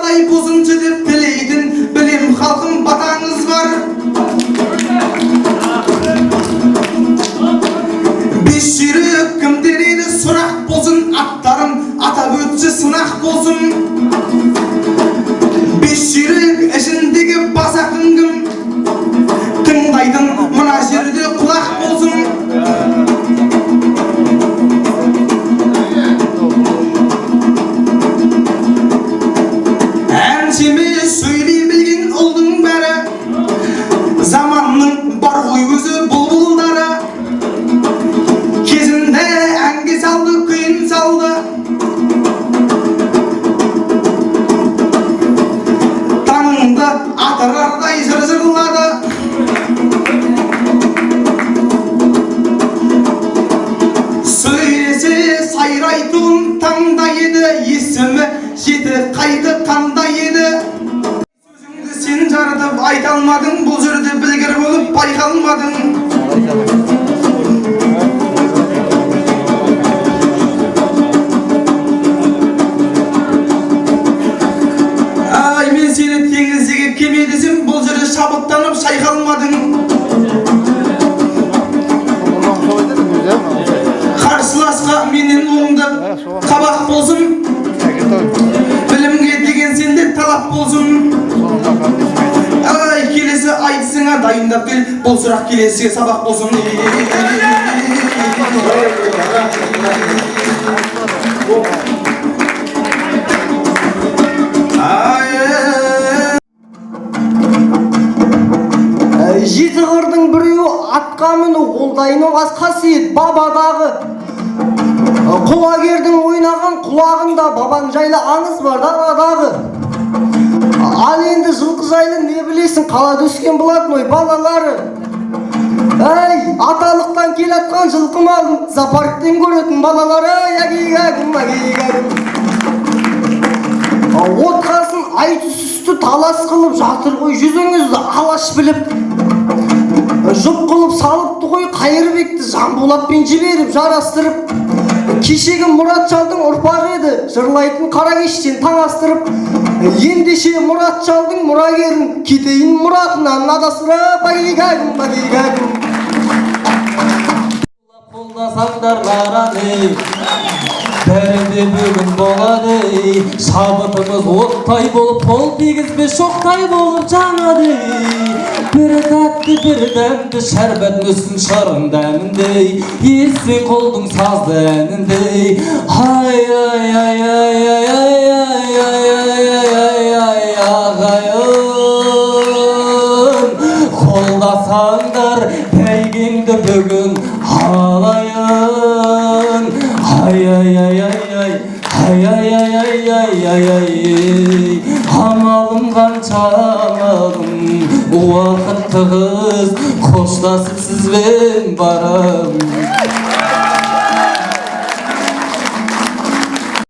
Алдай бозынчы деп тілейдің, білем халқым батаңыз бар. Бес жүйрік кімдер еді сұрақ болсын, аттарын атап өтші сынақ болсын. Бес жүйрік ішіндегі бас ақын кім? Тыңдайдың мына жерде құлақ болсын. Әншеме сөйлей білген ұлдың бәрі, заманның бар ғой өзі бұлбұлдары. Кезінде әнге салды, күйін салды, таңыңды атырардай жыр жырлады. Сөйлесе сайрайтын таңдай еді, есімі жеті қайғы қандай еді. Сөзіңді сен жарытып айта алмадың, бұл жерде білгір болып байқалмадың. Ай, мен сені теңіздегі кеме десем, бұл жерде шабыттанып шайқалмадың. Қарсыласқа менен оңды қабақ болсын, білімге деген сенде талап болсын. Ай, келесі айтысыңа дайындап кел, бұл сұрақ келесіге сабақ болсын. Жеті қырдың біреуі атқа міну, олдайының аз қасиет бабадағы. Құлагердің ойнаған құлағында бабан жайлы аңыз бар даладағы. Ал енді жылқы жайлы не білесің, қалада өскен болатын ой балалары. Әй, аталықтан келатқан жылқы малын зоопарктен көретін балалары. Отқасын айтысысты талас қылып жатыр ғой, жүзіңізді алаш біліп. Жұп қылып салыпты ғой Қайырбекті Жанболатпен жіберіп жарастырып. Кешегі Мұратжалдың ұрпағы еді, жырлайтын Қаракештен таңастырып. Ендеше Мұратжалдың мұрагерін кетейін мұратынан адастырып. Қолдасаңдар барады, бәрінде бүгін болады. Шабытымыз оттай болып, қол тигізбе шоқтай болып жанады. Бірі тәтті, бірі дәмді, шәрбәт мүсін шырын дәміндей, естен қолдың сазды әніндей. Ай, ай, ай, ай, ай, ай, ай, ай, ай, ай, ағайын. Қолдасаңдар бәйгеңді бүгін алайын. Ай, ай, ай, ай, ай, ай, ай, ай, ай, ай, ай, ай. Амалым қанша амалым, уақыт тығыз, қоштасып сізбен барам.